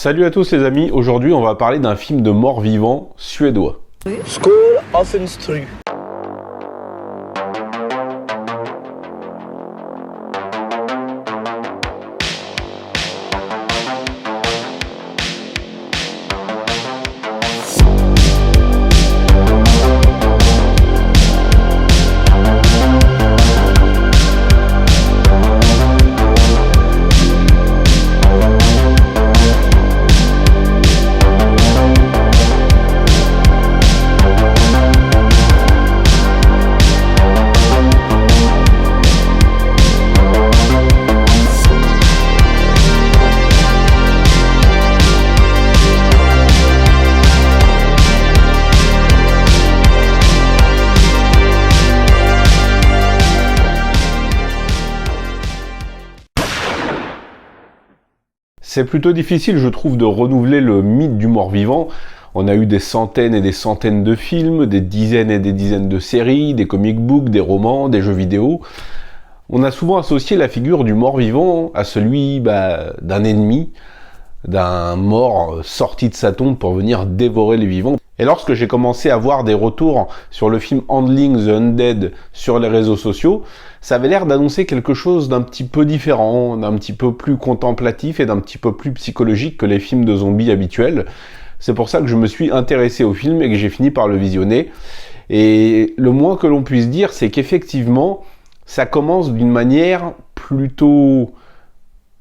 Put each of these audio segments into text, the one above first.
Salut à tous les amis, aujourd'hui on va parler d'un film de mort-vivant suédois. Skål Affenstru. C'est plutôt difficile, je trouve, de renouveler le mythe du mort-vivant. On a eu des centaines et des centaines de films, des dizaines et des dizaines de séries, des comic books, des romans, des jeux vidéo. On a souvent associé la figure du mort-vivant à celui d'un ennemi, d'un mort sorti de sa tombe pour venir dévorer les vivants. Et lorsque j'ai commencé à voir des retours sur le film Handling the Undead sur les réseaux sociaux, ça avait l'air d'annoncer quelque chose d'un petit peu différent, d'un petit peu plus contemplatif et d'un petit peu plus psychologique que les films de zombies habituels. C'est pour ça que je me suis intéressé au film et que j'ai fini par le visionner. Et le moins que l'on puisse dire, c'est qu'effectivement, ça commence d'une manière plutôt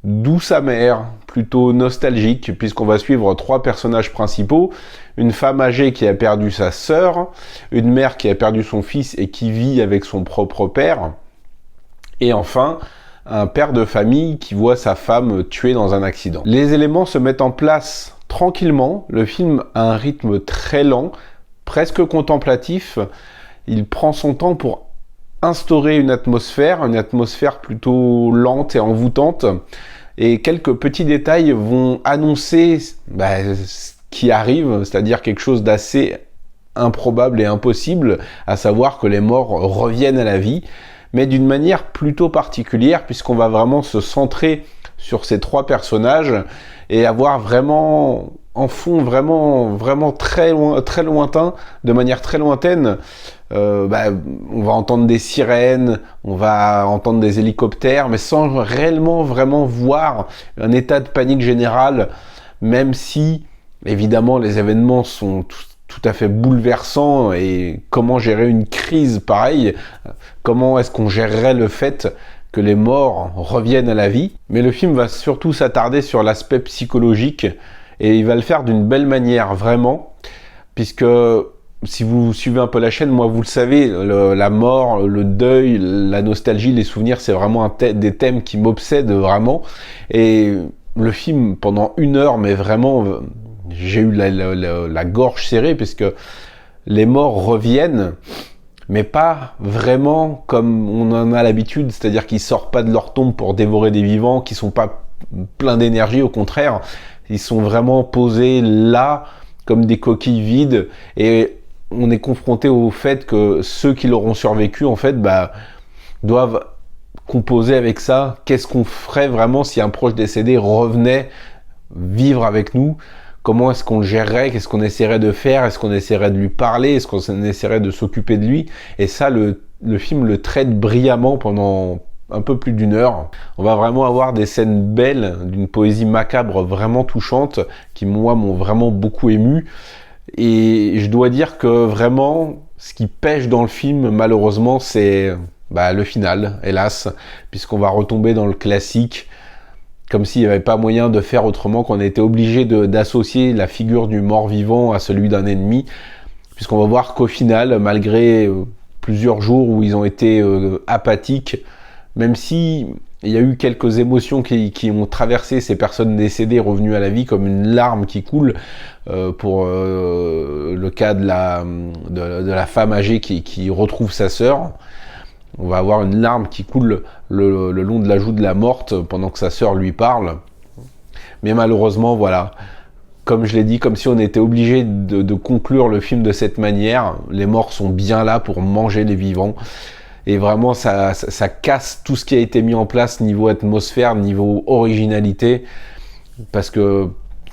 douce amère, plutôt nostalgique, puisqu'on va suivre trois personnages principaux, une femme âgée qui a perdu sa sœur, une mère qui a perdu son fils et qui vit avec son propre père, et enfin, un père de famille qui voit sa femme tuée dans un accident. Les éléments se mettent en place tranquillement, le film a un rythme très lent, presque contemplatif, il prend son temps pour instaurer une atmosphère plutôt lente et envoûtante, et quelques petits détails vont annoncer ce qui arrive, c'est-à-dire quelque chose d'assez improbable et impossible, à savoir que les morts reviennent à la vie, mais d'une manière plutôt particulière, puisqu'on va vraiment se centrer sur ces trois personnages et avoir vraiment en fond vraiment très lointain, de manière très lointaine. On va entendre des sirènes, on va entendre des hélicoptères, mais sans réellement vraiment voir un état de panique générale, même si évidemment les événements sont tout à fait bouleversants. Et comment gérer une crise pareille, comment est-ce qu'on gérerait le fait que les morts reviennent à la vie. Mais le film va surtout s'attarder sur l'aspect psychologique, et il va le faire d'une belle manière, vraiment, puisque si vous suivez un peu la chaîne, moi vous le savez, la mort, le deuil, la nostalgie, les souvenirs, c'est vraiment des thèmes qui m'obsèdent vraiment. Et le film, pendant 1 heure, mais vraiment, j'ai eu la gorge serrée, puisque les morts reviennent, mais pas vraiment comme on en a l'habitude, c'est-à-dire qu'ils sortent pas de leur tombe pour dévorer des vivants, qui sont pas pleins d'énergie, au contraire, ils sont vraiment posés là, comme des coquilles vides, et on est confronté au fait que ceux qui l'auront survécu, en fait, doivent composer avec ça. Qu'est-ce qu'on ferait vraiment si un proche décédé revenait vivre avec nous? Comment est-ce qu'on le gérerait? Qu'est-ce qu'on essaierait de faire? Est-ce qu'on essaierait de lui parler? Est-ce qu'on essaierait de s'occuper de lui? Et ça, le film le traite brillamment pendant un peu plus d'1 heure. On va vraiment avoir des scènes belles, d'une poésie macabre vraiment touchante, qui moi m'ont vraiment beaucoup ému. Et je dois dire que vraiment, ce qui pêche dans le film, malheureusement, c'est le final, hélas, puisqu'on va retomber dans le classique, comme s'il n'y avait pas moyen de faire autrement, qu'on a été obligé d'associer la figure du mort-vivant à celui d'un ennemi, puisqu'on va voir qu'au final, malgré plusieurs jours où ils ont été apathiques, même si il y a eu quelques émotions qui ont traversé ces personnes décédées, revenues à la vie, comme une larme qui coule, pour le cas de la femme âgée qui retrouve sa sœur. On va avoir une larme qui coule le long de la joue de la morte pendant que sa sœur lui parle. Mais malheureusement, voilà, comme je l'ai dit, comme si on était obligé de conclure le film de cette manière. Les morts sont bien là pour manger les vivants. Et vraiment, ça casse tout ce qui a été mis en place niveau atmosphère, niveau originalité. Parce que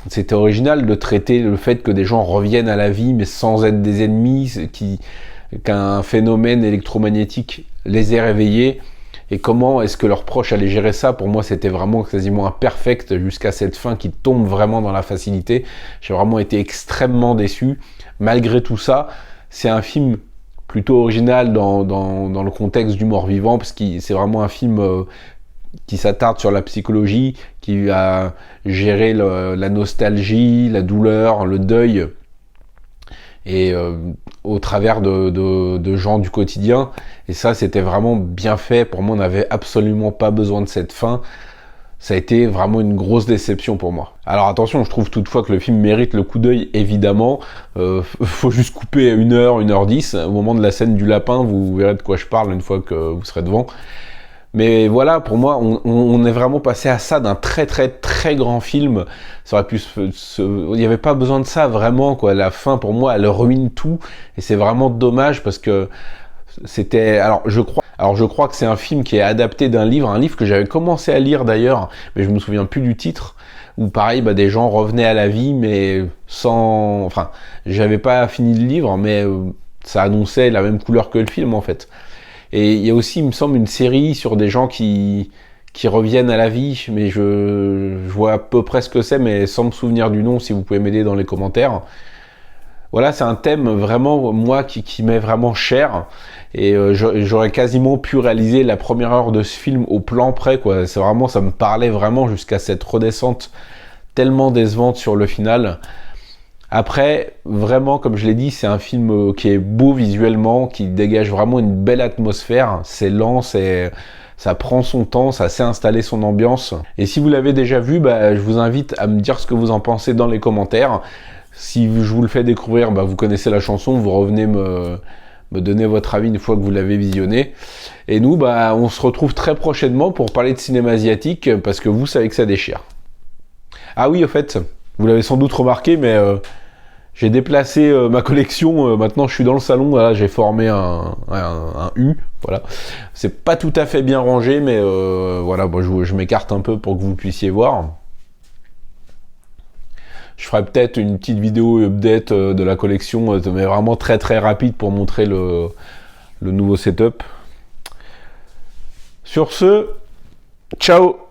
c'était original de traiter le fait que des gens reviennent à la vie, mais sans être des ennemis, qu'un phénomène électromagnétique les ait réveillés, et comment est-ce que leurs proches allaient gérer ça. Pour moi, c'était vraiment quasiment imperfect jusqu'à cette fin qui tombe vraiment dans la facilité. J'ai vraiment été extrêmement déçu. Malgré tout ça, c'est un film plutôt original dans le contexte du mort-vivant, parce que c'est vraiment un film qui s'attarde sur la psychologie, qui va gérer la nostalgie, la douleur, le deuil, et au travers de gens du quotidien. Et ça, c'était vraiment bien fait. Pour moi, on n'avait absolument pas besoin de cette fin. Ça a été vraiment une grosse déception pour moi. Alors attention, je trouve toutefois que le film mérite le coup d'œil, évidemment. Faut juste couper à 1h, 1h10. Au moment de la scène du lapin, vous verrez de quoi je parle une fois que vous serez devant. Mais voilà, pour moi, on est vraiment passé à ça d'un très très très grand film. Ça aurait pu il n'y avait pas besoin de ça vraiment, quoi. La fin, pour moi, elle ruine tout, et c'est vraiment dommage parce que c'était. Alors je crois que c'est un film qui est adapté d'un livre, un livre que j'avais commencé à lire d'ailleurs, mais je me souviens plus du titre. Où pareil, des gens revenaient à la vie, mais sans. Enfin, j'avais pas fini le livre, mais ça annonçait la même couleur que le film en fait. Et il y a aussi, il me semble, une série sur des gens qui reviennent à la vie, mais je vois à peu près ce que c'est, mais sans me souvenir du nom, si vous pouvez m'aider dans les commentaires. Voilà, c'est un thème vraiment, moi, qui m'est vraiment cher, et j'aurais quasiment pu réaliser la première heure de ce film au plan près, quoi. C'est vraiment, ça me parlait vraiment jusqu'à cette redescente tellement décevante sur le final. Après, vraiment, comme je l'ai dit, c'est un film qui est beau visuellement, qui dégage vraiment une belle atmosphère. C'est lent, ça prend son temps, ça sait installer son ambiance. Et si vous l'avez déjà vu, je vous invite à me dire ce que vous en pensez dans les commentaires. Si je vous le fais découvrir, vous connaissez la chanson, vous revenez me donner votre avis une fois que vous l'avez visionné. Et nous, on se retrouve très prochainement pour parler de cinéma asiatique, parce que vous savez que ça déchire. Ah oui, au fait, vous l'avez sans doute remarqué, mais j'ai déplacé ma collection. Maintenant, je suis dans le salon. Voilà, j'ai formé un U. Voilà, c'est pas tout à fait bien rangé, mais voilà, je m'écarte un peu pour que vous puissiez voir. Je ferai peut-être une petite vidéo update de la collection, mais vraiment très très rapide pour montrer le nouveau setup. Sur ce, ciao.